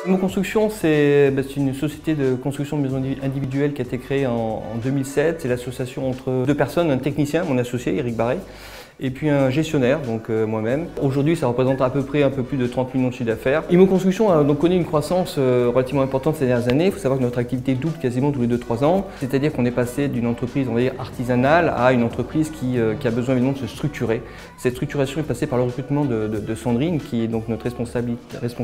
Imo Construction, c'est une société de construction de maisons individuelles qui a été créée en 2007. C'est l'association entre deux personnes, un technicien, mon associé, Eric Barret, et puis un gestionnaire, donc moi-même. Aujourd'hui, ça représente à peu près un peu plus de 30 millions de chiffre d'affaires. Imo Construction a donc connu une croissance relativement importante ces dernières années. Il faut savoir que notre activité double quasiment tous les 2-3 ans. C'est-à-dire qu'on est passé d'une entreprise, on va dire, artisanale à une entreprise qui a besoin évidemment de se structurer. Cette structuration est passée par le recrutement de Sandrine, qui est donc notre responsable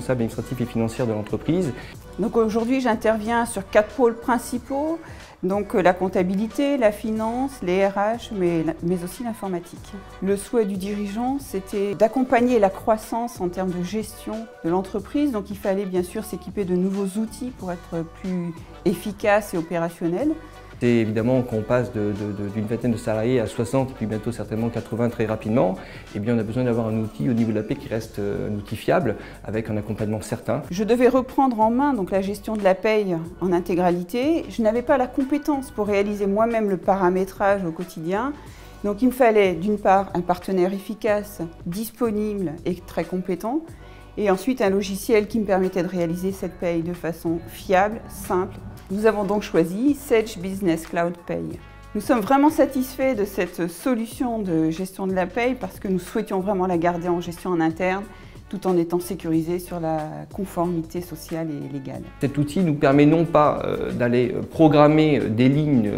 administratif et financière de l'entreprise. Donc aujourd'hui, j'interviens sur 4 pôles principaux. Donc la comptabilité, la finance, les RH, mais aussi l'informatique. Le souhait du dirigeant, c'était d'accompagner la croissance en termes de gestion de l'entreprise. Donc il fallait bien sûr s'équiper de nouveaux outils pour être plus efficace et opérationnel. C'est évidemment qu'on passe d'une vingtaine de salariés à 60 et puis bientôt certainement 80 très rapidement, eh bien on a besoin d'avoir un outil au niveau de la paie qui reste un outil fiable avec un accompagnement certain. Je devais reprendre en main donc la gestion de la paye en intégralité. Je n'avais pas la compétence pour réaliser moi-même le paramétrage au quotidien. Donc il me fallait d'une part un partenaire efficace, disponible et très compétent, et ensuite un logiciel qui me permettait de réaliser cette paye de façon fiable, simple. Nous avons donc choisi Sage Business Cloud Pay. Nous sommes vraiment satisfaits de cette solution de gestion de la paye parce que nous souhaitions vraiment la garder en gestion en interne, tout en étant sécurisé sur la conformité sociale et légale. Cet outil nous permet non pas d'aller programmer des lignes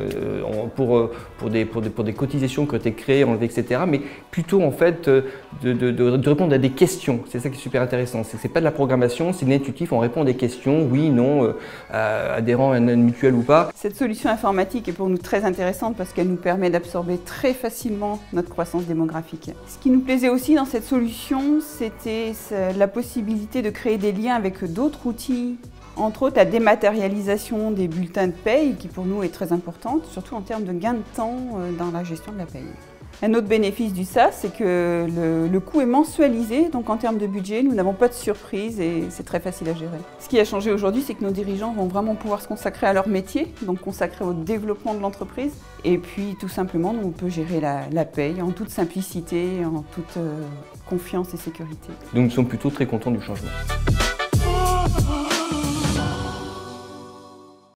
pour des cotisations qui ont été créées, enlevées, etc., mais plutôt en fait de répondre à des questions. C'est ça qui est super intéressant. C'est pas de la programmation, c'est de l'intuitif, on répond à des questions, oui, non, adhérent à une mutuelle ou pas. Cette solution informatique est pour nous très intéressante parce qu'elle nous permet d'absorber très facilement notre croissance démographique. Ce qui nous plaisait aussi dans cette solution, c'était la possibilité de créer des liens avec d'autres outils, entre autres la dématérialisation des bulletins de paye qui pour nous est très importante, surtout en termes de gain de temps dans la gestion de la paye. Un autre bénéfice du SaaS, c'est que le coût est mensualisé, donc en termes de budget, nous n'avons pas de surprise et c'est très facile à gérer. Ce qui a changé aujourd'hui, c'est que nos dirigeants vont vraiment pouvoir se consacrer à leur métier, donc consacrer au développement de l'entreprise. Et puis tout simplement, on peut gérer la paye en toute simplicité, en toute confiance et sécurité. Donc nous sommes plutôt très contents du changement.